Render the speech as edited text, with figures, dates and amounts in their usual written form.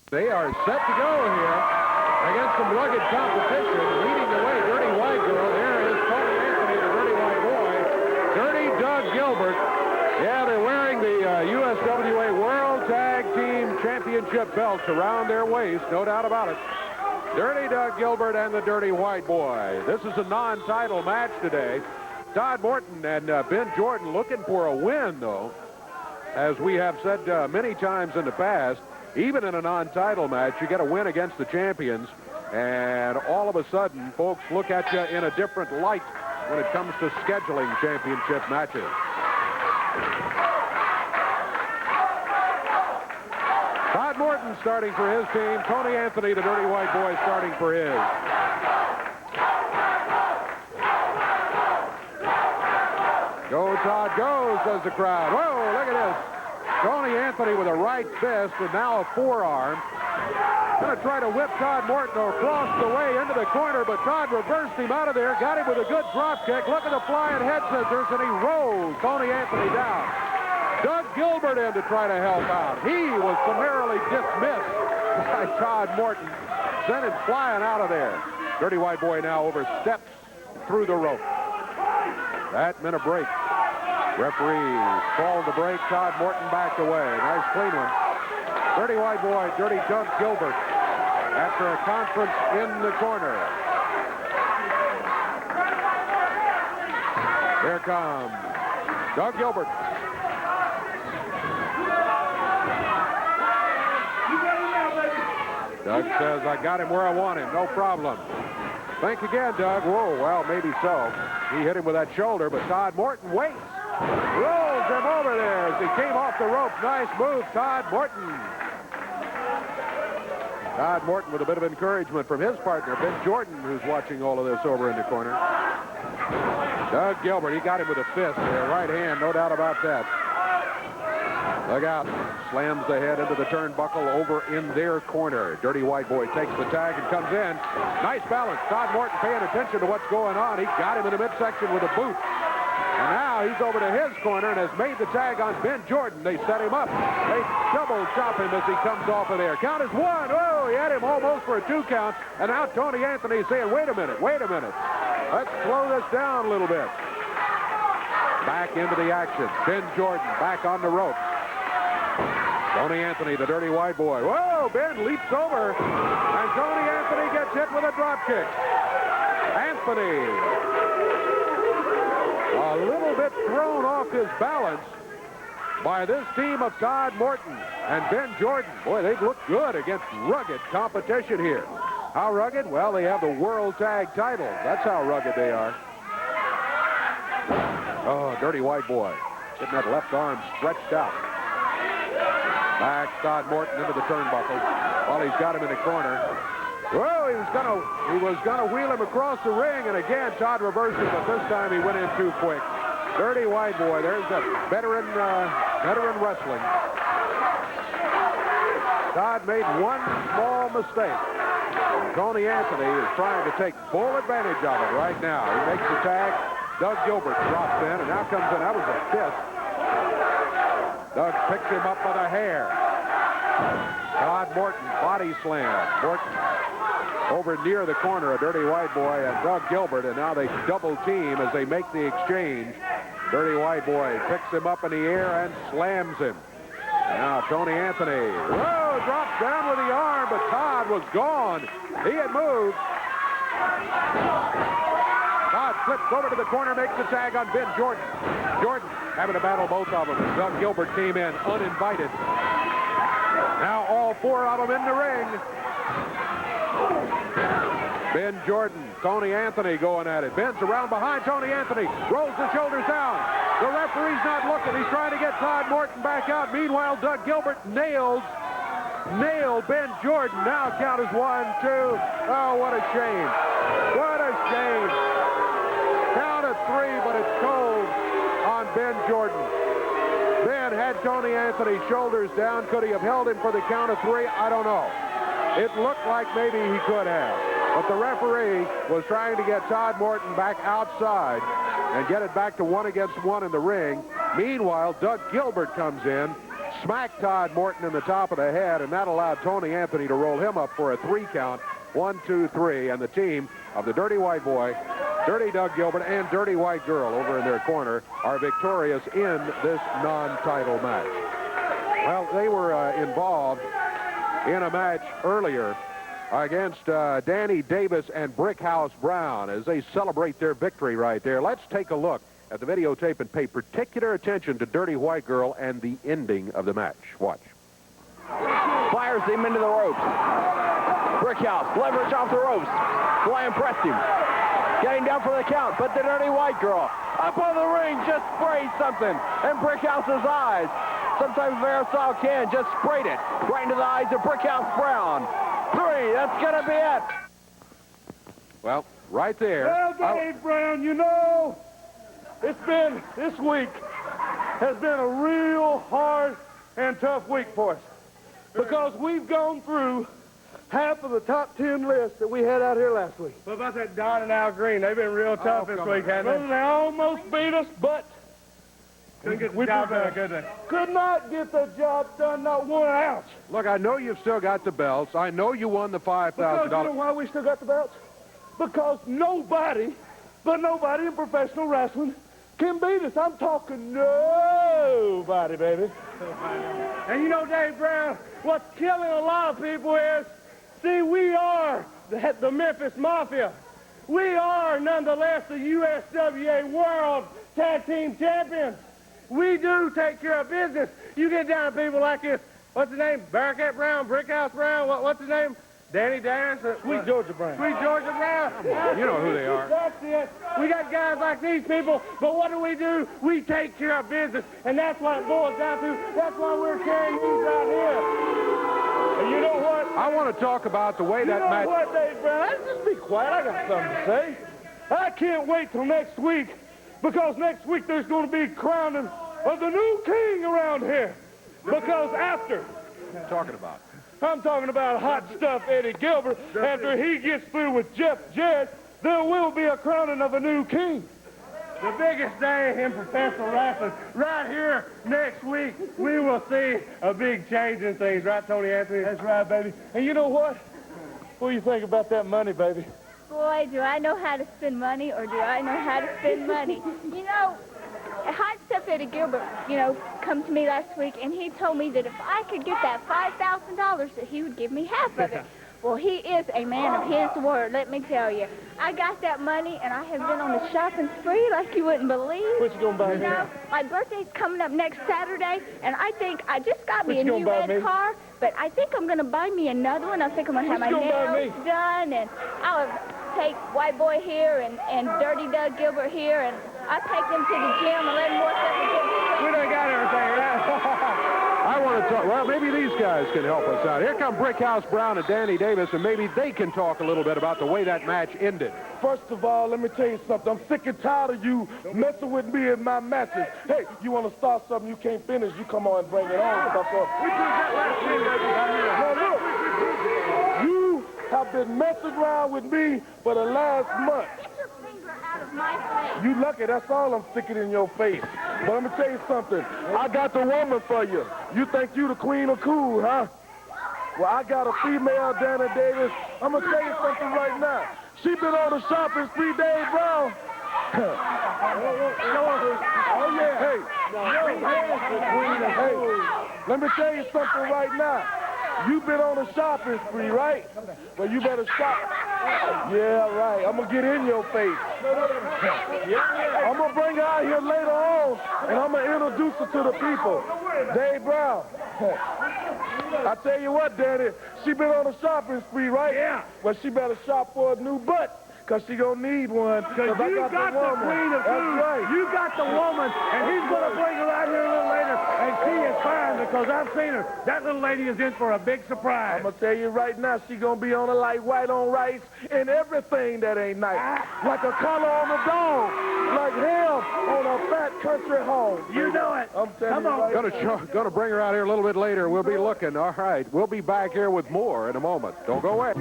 They are set to go here against some rugged competition. Leading the way, Dirty White Girl. There is Tony Anthony, the Dirty White Boy. Dirty Doug Gilbert. Yeah, they're wearing the USWA World Tag Team Championship belts around their waist, no doubt about it. Dirty Doug Gilbert and the Dirty White Boy. This is a non-title match today. Todd Morton and Ben Jordan looking for a win, though. As we have said many times in the past, even in a non-title match, you get a win against the champions, and all of a sudden, folks look at you in a different light when it comes to scheduling championship matches. Todd Morton starting for his team. Tony Anthony, the Dirty White Boy, starting for his. Go, Todd, go, says the crowd. Whoa, look at this. Tony Anthony with a right fist and now a forearm. Going to try to whip Todd Morton across the way into the corner, but Todd reversed him out of there, got him with a good drop kick. Look at the flying head scissors, and he rolls Tony Anthony down. Doug Gilbert in to try to help out. He was summarily dismissed by Todd Morton. Sent him flying out of there. Dirty White Boy now oversteps through the rope. That meant a break. Referee called the break. Todd Morton backed away. Nice clean one. Dirty White Boy, Dirty Doug Gilbert, after a conference in the corner. Here comes Doug Gilbert. Doug says, I got him where I want him. No problem. Think again, Doug. Whoa, well, maybe so. He hit him with that shoulder, but Todd Morton waits. Rolls him over there as he came off the rope. Nice move, Todd Morton. Todd Morton with a bit of encouragement from his partner, Ben Jordan, who's watching all of this over in the corner. Doug Gilbert, he got him with a fist there. Right hand, no doubt about that. Look out. Slams the head into the turnbuckle over in their corner. Dirty White Boy takes the tag and comes in. Nice balance. Todd Morton paying attention to what's going on. He got him in the midsection with a boot. And now he's over to his corner and has made the tag on Ben Jordan. They set him up. They double chop him as he comes off of there. Count is one. Oh, he had him almost for a 2 count. And now Tony Anthony saying, wait a minute, wait a minute. Let's slow this down a little bit. Back into the action. Ben Jordan back on the rope. Tony Anthony, the Dirty White Boy. Whoa, Ben leaps over. And Tony Anthony gets hit with a drop kick. Anthony, a little bit thrown off his balance by this team of Todd Morton and Ben Jordan. Boy, they've looked good against rugged competition here. How rugged? Well, they have the World Tag title. That's how rugged they are. Oh, Dirty White Boy. Getting that left arm stretched out. Back Todd Morton into the turnbuckle. Well, he's got him in the corner. Whoa, he was gonna wheel him across the ring, and again Todd reversed it, but this time he went in too quick. Dirty White Boy, there's a veteran wrestling. Todd made one small mistake. Tony Anthony is trying to take full advantage of it right now. He makes the tag. Doug Gilbert drops in, and now comes in. That was a fist. Doug picks him up by the hair. Todd Morton body slam. Morton over near the corner, a Dirty White Boy and Doug Gilbert, and now they double team as they make the exchange. Dirty White Boy picks him up in the air and slams him. Now Tony Anthony, whoa, drops down with the arm, but Todd was gone. He had moved. Todd flips over to the corner, makes the tag on Ben Jordan. Jordan having to battle both of them. Doug Gilbert came in uninvited. Now all 4 of them in the ring. Ben Jordan, Tony Anthony going at it. Ben's around behind Tony Anthony. Rolls the shoulders down. The referee's not looking. He's trying to get Todd Morton back out. Meanwhile, Doug Gilbert nailed Ben Jordan. Now count is 1, 2. Oh, what a shame. What a shame. Count of 3, but it's cold on Ben Jordan. Ben had Tony Anthony's shoulders down. Could he have held him for the count of 3? I don't know. It looked like maybe he could have. But the referee was trying to get Todd Morton back outside and get it back to 1 against 1 in the ring. Meanwhile, Doug Gilbert comes in, smacked Todd Morton in the top of the head, and that allowed Tony Anthony to roll him up for a 3 count. 1, 2, 3, and the team of the Dirty White Boy, Dirty Doug Gilbert, and Dirty White Girl over in their corner are victorious in this non-title match. Well, they were involved in a match earlier against Danny Davis and Brickhouse Brown as they celebrate their victory right there. Let's take a look at the videotape and pay particular attention to Dirty White Girl and the ending of the match. Watch. Fires him into the ropes. Brickhouse, leverage off the ropes. Slam pressed him. Getting down for the count, but the Dirty White Girl up on the ring just sprayed something in Brickhouse's eyes. Sometimes Verisol can just sprayed it right into the eyes of Brickhouse Brown. 3, that's gonna be it. Well, right there. Well, Dave Brown, you know, this week has been a real hard and tough week for us because we've gone through half of the top 10 list that we had out here last week. What about that Don and Al Green? They've been real tough this week, haven't Well, they almost beat us, but couldn't get the job done, could they? could not get the job done, not 1 ounce. Look, I know you've still got the belts. I know you won the Because you know $5,000. why we still got the belts? Because nobody in professional wrestling can beat us. I'm talking nobody, baby. And you know, Dave Brown, what's killing a lot of people is, see, we are the Memphis Mafia. We are, nonetheless, the USWA World Tag Team Champions. We do take care of business. You get down to people like this. What's his name? Barricade Brown, Brickhouse Brown. What's his name? Danny Davis. Sweet Georgia Brown. Sweet Georgia Brown. You know who they are. That's it. We got guys like these people, but what do? We take care of business, and that's what it boils down to. That's why we're carrying these out here. And you know what? I want to talk about the way that You match... know what, Dave Brown? Just be quiet. I got something to say. I can't wait till next week, because next week there's going to be crowning of the new king around here. Because after... Talking about. I'm talking about hot stuff Eddie Gilbert. After he gets through with Jeff Jarrett, there will be a crowning of a new king. The biggest day in professional wrestling, right here next week, we will see a big change in things, right, Tony Anthony? That's right, baby. And you know what? What do you think about that money, baby? Boy, do I know how to spend money, or do I know how to spend money? You know, Hot Stuff Eddie Gilbert, come to me last week, and he told me that if I could get that $5,000, that he would give me half of it. Well, he is a man of his word, let me tell you. I got that money, and I have been on a shopping spree like you wouldn't believe. What you gonna buy me? My birthday's coming up next Saturday, and I think I just got me What a you new gonna buy red me? car, but I think I'm going to buy me another one. I think I'm going to have my What you gonna buy nails done, and I'll take White Boy here and Dirty Doug Gilbert here, and I'll take them to the gym and let them work out the gym. We done got everything, right? I want to talk... Well, maybe these guys can help us out. Here come Brickhouse Brown and Danny Davis, and maybe they can talk a little bit about the way that match ended. First of all, let me tell you something. I'm sick and tired of you messing with me in my matches. Hey, you want to start something you can't finish, you come on and bring it on. We did that last week, Now, look, you have been messing around with me for the last month. Get your finger out of my face. You lucky, that's all I'm sticking in your face. But let me tell you something. I got the woman for you. You think you the queen of cool, huh? Well, I got a female, Danny Davis. I'm going to tell you something right now. She been on the shopping spree, Dave Brown. Oh, yeah. Hey, let me tell you something right now. You been on a shopping spree, right? Well, you better shop. Yeah, right. I'm going to get in your face. I'm going to bring her out here later on, and I'm going to introduce her to the people. Dave Brown. I tell you what, Daddy, she been on a shopping spree, right? Yeah. Well, she better shop for a new butt, because she going to need one. Because you got the queen of food. That's right. You got the woman, and he's going to bring her out here a little later, and she is fine because I've seen her. That little lady is in for a big surprise. I'm going to tell you right now, she going to be on a like white on rice and everything that ain't nice. Like a collar on a dog. Like hell on a fat country home. You know it. I'm telling you right Gonna bring her out here a little bit later. We'll be looking. All right. We'll be back here with more in a moment. Don't go away.